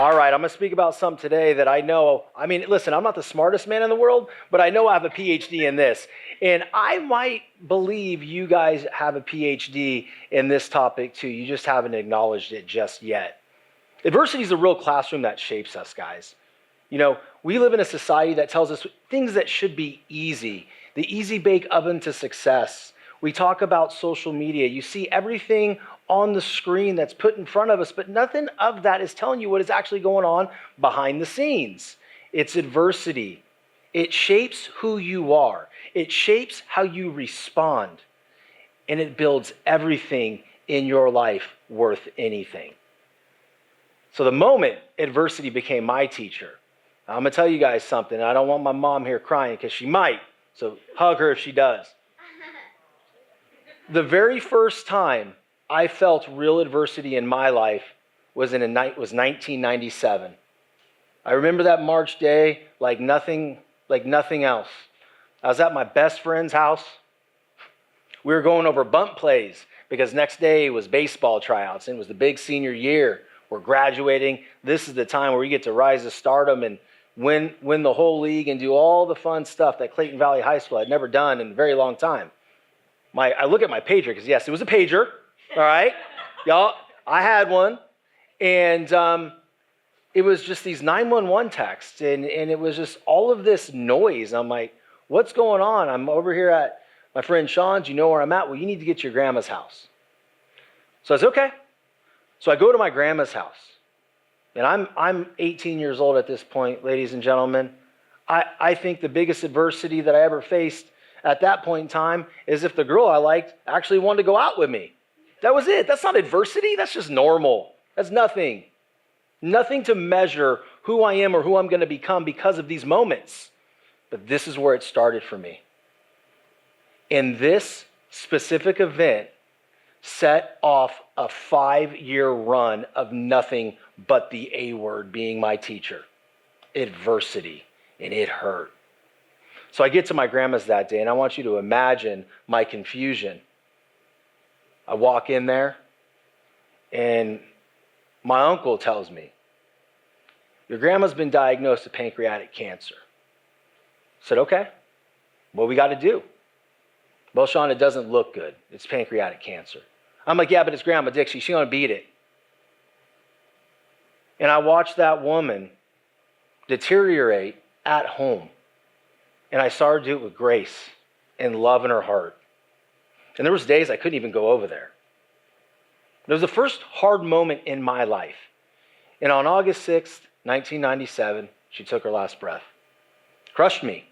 All right, I'm going to speak about something today that I know. I mean, listen, I'm not the smartest man in the world, but I know I have a PhD in this. And I might believe you guys have a PhD in this topic too. You just haven't acknowledged it just yet. Adversity is a real classroom that shapes us, guys. You know, we live in a society that tells us things that should be easy, the easy bake oven to success. We talk about social media. You see everything on the screen that's put in front of us, but nothing of that is telling you what is actually going on behind the scenes. It's adversity. It shapes who you are. It shapes how you respond. And it builds everything in your life worth anything. So the moment adversity became my teacher, I'm going to tell you guys something. I don't want my mom here crying because she might. So hug her if she does. The very first time I felt real adversity in my life was 1997. I remember that March day like nothing else. I was at my best friend's house. We were going over bump plays because next day was baseball tryouts and it was the big senior year. We're graduating. This is the time where you get to rise to stardom and win the whole league and do all the fun stuff that Clayton Valley High School had never done in a very long time. I look at my pager because, yes, it was a pager, all right? Y'all, I had one, and it was just these 911 texts, and it was just all of this noise. I'm like, what's going on? I'm over here at my friend Shawn's. You know where I'm at? Well, you need to get to your grandma's house. So I said, okay. So I go to my grandma's house, and I'm 18 years old at this point, ladies and gentlemen. I think the biggest adversity that I ever faced at that point in time is if the girl I liked actually wanted to go out with me. That was it. That's not adversity. That's just normal. That's nothing. Nothing to measure who I am or who I'm going to become because of these moments. But this is where it started for me. And this specific event set off a 5-year run of nothing but the A word being my teacher. Adversity. And it hurt. So I get to my grandma's that day, and I want you to imagine my confusion. I walk in there, and my uncle tells me, your grandma's been diagnosed with pancreatic cancer. I said, okay, what we got to do? Well, Shawn, it doesn't look good. It's pancreatic cancer. I'm like, yeah, but it's Grandma Dixie. She's going to beat it. And I watched that woman deteriorate at home. And I saw her do it with grace and love in her heart. And there was days I couldn't even go over there. It was the first hard moment in my life. And on August 6th, 1997, she took her last breath. Crushed me.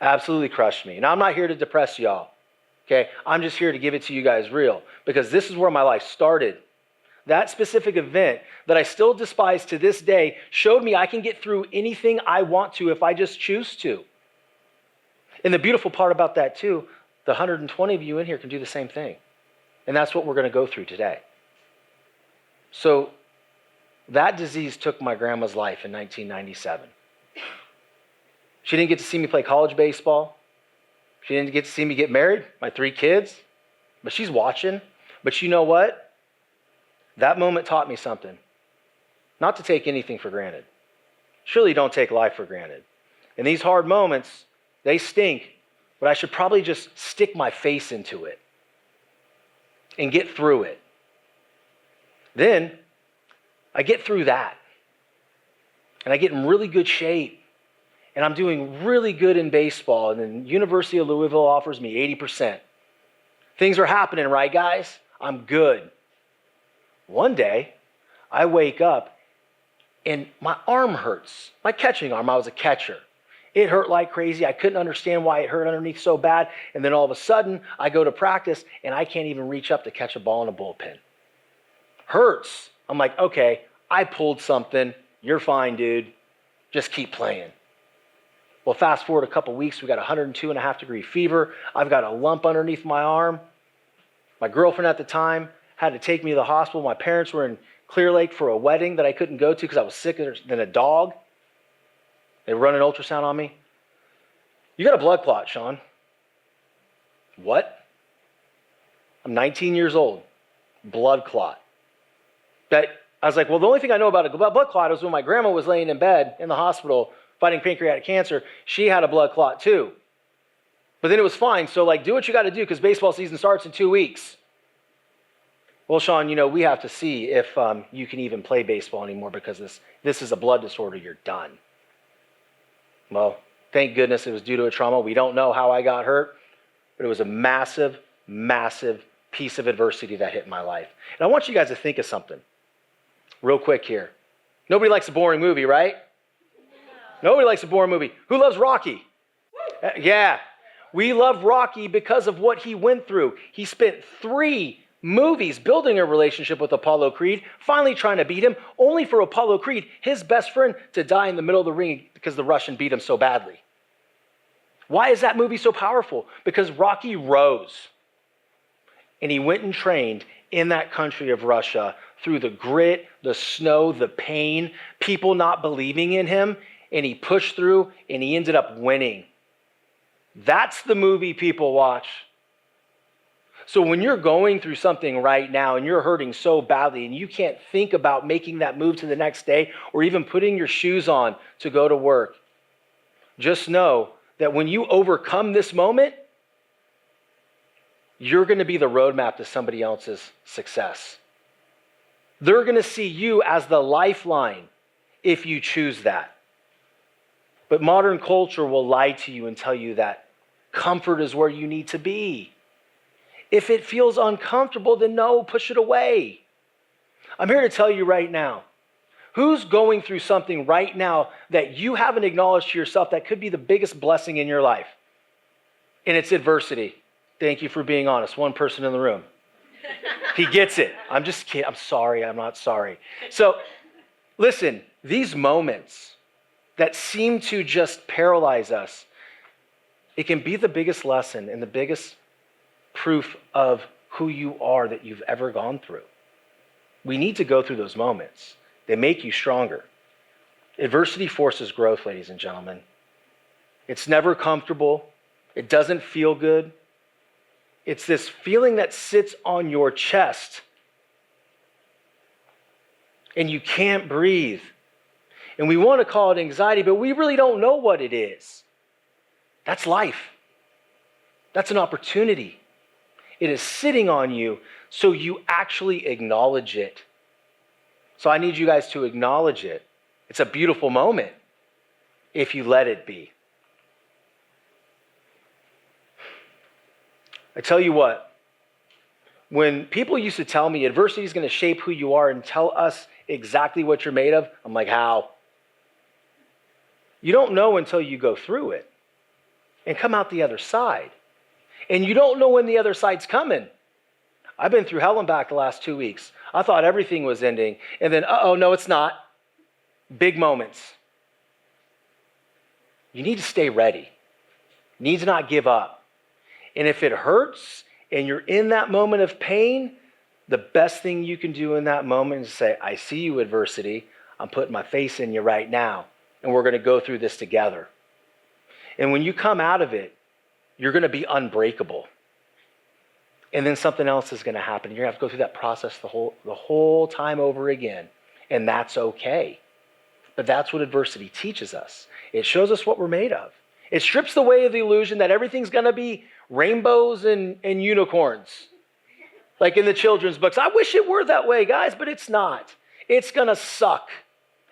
Absolutely crushed me. Now, I'm not here to depress y'all, okay? I'm just here to give it to you guys real, because this is where my life started. That specific event that I still despise to this day showed me I can get through anything I want to if I just choose to. And the beautiful part about that too, the 120 of you in here can do the same thing. And that's what we're going to go through today. So that disease took my grandma's life in 1997. She didn't get to see me play college baseball. She didn't get to see me get married, my 3 kids. But she's watching. But you know what? That moment taught me something. Not to take anything for granted. Surely don't take life for granted. And these hard moments, they stink, but I should probably just stick my face into it and get through it. Then I get through that. And I get in really good shape. And I'm doing really good in baseball. And then University of Louisville offers me 80%. Things are happening, right, guys? I'm good. One day, I wake up and my arm hurts. My catching arm, I was a catcher. It hurt like crazy. I couldn't understand why it hurt underneath so bad. And then all of a sudden, I go to practice and I can't even reach up to catch a ball in a bullpen. Hurts. I'm like, okay, I pulled something. You're fine, dude. Just keep playing. Well, fast forward a couple weeks, we got 102.5 degree fever. I've got a lump underneath my arm. My girlfriend at the time had to take me to the hospital. My parents were in Clear Lake for a wedding that I couldn't go to because I was sicker than a dog. They run an ultrasound on me. You got a blood clot, Shawn. What? I'm 19 years old. Blood clot. That I was like, well, the only thing I know about a blood clot is when my grandma was laying in bed in the hospital fighting pancreatic cancer, she had a blood clot too. But then it was fine. So like, do what you got to do because baseball season starts in 2 weeks. Well, Shawn, we have to see if you can even play baseball anymore because this is a blood disorder. You're done. Well, thank goodness it was due to a trauma. We don't know how I got hurt, but it was a massive, massive piece of adversity that hit my life. And I want you guys to think of something real quick here. Nobody likes a boring movie, right? No. Nobody likes a boring movie. Who loves Rocky? Yeah. We love Rocky because of what he went through. He spent 3 movies building a relationship with Apollo Creed, finally trying to beat him, only for Apollo Creed, his best friend, to die in the middle of the ring because the Russian beat him so badly. Why is that movie so powerful? Because Rocky rose, and he went and trained in that country of Russia through the grit, the snow, the pain, people not believing in him, and he pushed through, and he ended up winning. That's the movie people watch. So when you're going through something right now and you're hurting so badly and you can't think about making that move to the next day or even putting your shoes on to go to work, just know that when you overcome this moment, you're going to be the roadmap to somebody else's success. They're going to see you as the lifeline if you choose that. But modern culture will lie to you and tell you that comfort is where you need to be. If it feels uncomfortable, then no, push it away. I'm here to tell you right now, who's going through something right now that you haven't acknowledged to yourself that could be the biggest blessing in your life? And it's adversity. Thank you for being honest. One person in the room. He gets it. I'm just kidding. I'm sorry. I'm not sorry. So listen, these moments that seem to just paralyze us, it can be the biggest lesson and the biggest proof of who you are that you've ever gone through. We need to go through those moments. They make you stronger. Adversity forces growth, ladies and gentlemen. It's never comfortable. It doesn't feel good. It's this feeling that sits on your chest and you can't breathe. And we want to call it anxiety, but we really don't know what it is. That's life. That's an opportunity. It is sitting on you, so you actually acknowledge it. So I need you guys to acknowledge it. It's a beautiful moment if you let it be. I tell you what, when people used to tell me adversity is going to shape who you are and tell us exactly what you're made of, I'm like, how? You don't know until you go through it and come out the other side. And you don't know when the other side's coming. I've been through hell and back the last 2 weeks. I thought everything was ending. And then, no, it's not. Big moments. You need to stay ready. You need to not give up. And if it hurts and you're in that moment of pain, the best thing you can do in that moment is say, I see you, adversity. I'm putting my face in you right now. And we're going to go through this together. And when you come out of it, you're going to be unbreakable. And then something else is going to happen. You're going to have to go through that process the whole time over again. And that's okay. But that's what adversity teaches us. It shows us what we're made of. It strips away the illusion that everything's going to be rainbows and unicorns. Like in the children's books. I wish it were that way, guys, but it's not. It's going to suck.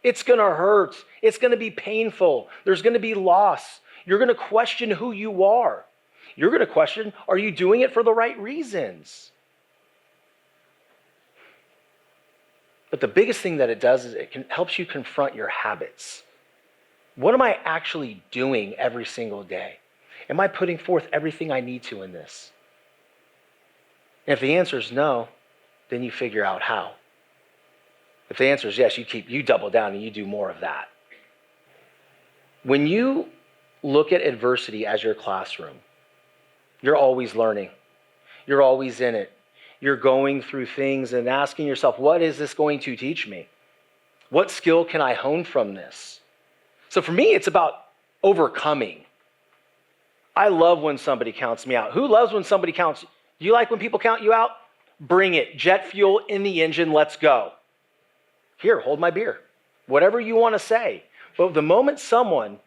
It's going to hurt. It's going to be painful. There's going to be loss. You're going to question who you are. You're going to question, are you doing it for the right reasons? But the biggest thing that it does is helps you confront your habits. What am I actually doing every single day? Am I putting forth everything I need to in this? And if the answer is no, then you figure out how. If the answer is yes, you double down and you do more of that. When you look at adversity as your classroom, you're always learning. You're always in it. You're going through things and asking yourself, what is this going to teach me? What skill can I hone from this? So for me, it's about overcoming. I love when somebody counts me out. Who loves when somebody counts? Do you like when people count you out? Bring it. Jet fuel in the engine. Let's go. Here, hold my beer. Whatever you want to say. But the moment someone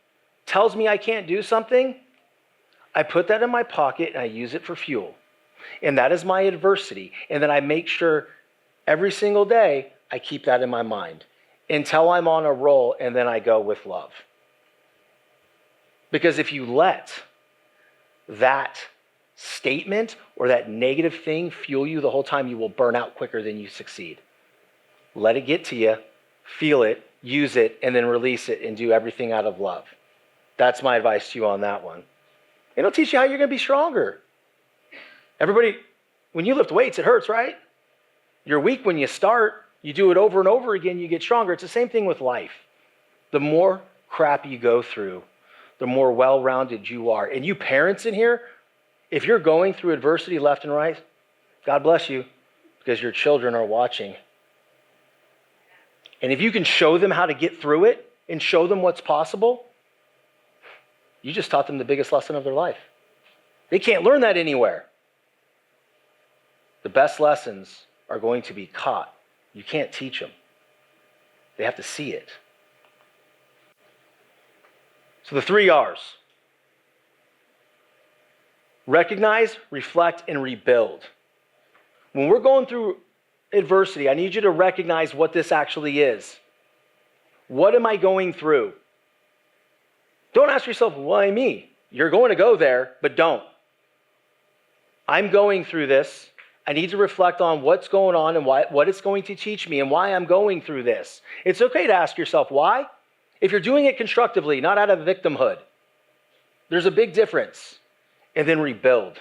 tells me I can't do something, I put that in my pocket and I use it for fuel. And that is my adversity. And then I make sure every single day I keep that in my mind until I'm on a roll, and then I go with love. Because if you let that statement or that negative thing fuel you the whole time, you will burn out quicker than you succeed. Let it get to you, feel it, use it, and then release it and do everything out of love. That's my advice to you on that one. It'll teach you how you're going to be stronger. Everybody, when you lift weights, it hurts, right? You're weak when you start. You do it over and over again, you get stronger. It's the same thing with life. The more crap you go through, the more well-rounded you are. And you parents in here, if you're going through adversity left and right, God bless you, because your children are watching. And if you can show them how to get through it and show them what's possible, you just taught them the biggest lesson of their life. They can't learn that anywhere. The best lessons are going to be caught. You can't teach them. They have to see it. So the 3 R's. Recognize, reflect, and rebuild. When we're going through adversity, I need you to recognize what this actually is. What am I going through? Don't ask yourself, why me? You're going to go there, but don't. I'm going through this. I need to reflect on what's going on and what it's going to teach me and why I'm going through this. It's okay to ask yourself why, if you're doing it constructively, not out of victimhood. There's a big difference. And then rebuild.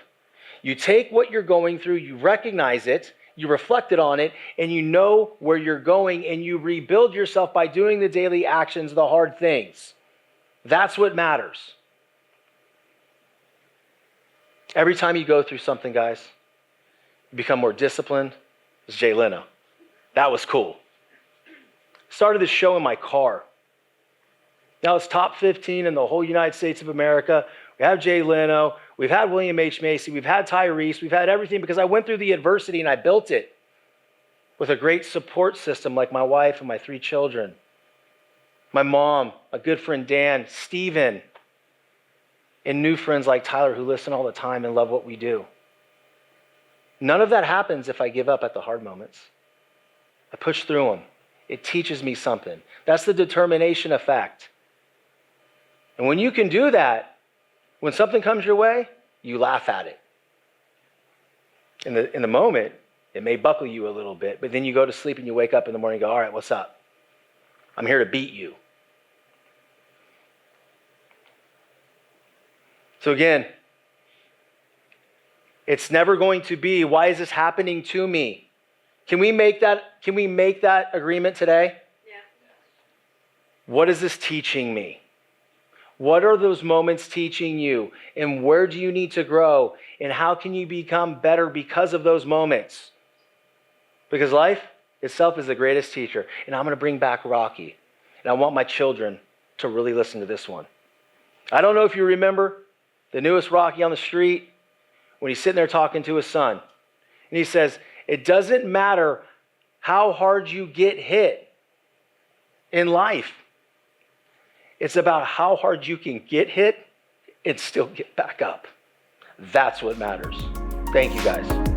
You take what you're going through, you recognize it, you reflected on it, and you know where you're going, and you rebuild yourself by doing the daily actions, the hard things. That's what matters. Every time you go through something, guys, you become more disciplined. It's Jay Leno. That was cool. Started this show in my car. Now it's top 15 in the whole United States of America. We have Jay Leno. We've had William H. Macy. We've had Tyrese. We've had everything because I went through the adversity and I built it with a great support system like my wife and my 3 children. My mom, a good friend Dan, Steven, and new friends like Tyler who listen all the time and love what we do. None of that happens if I give up at the hard moments. I push through them. It teaches me something. That's the determination effect. And when you can do that, when something comes your way, you laugh at it. In the moment, it may buckle you a little bit, but then you go to sleep and you wake up in the morning and go, all right, what's up? I'm here to beat you. So again, it's never going to be, why is this happening to me? Can we make that agreement today? Yeah. What is this teaching me? What are those moments teaching you? And where do you need to grow? And how can you become better because of those moments? Because life itself is the greatest teacher. And I'm going to bring back Rocky. And I want my children to really listen to this one. I don't know if you remember the newest Rocky on the street when he's sitting there talking to his son. And he says, it doesn't matter how hard you get hit in life. It's about how hard you can get hit and still get back up. That's what matters. Thank you, guys.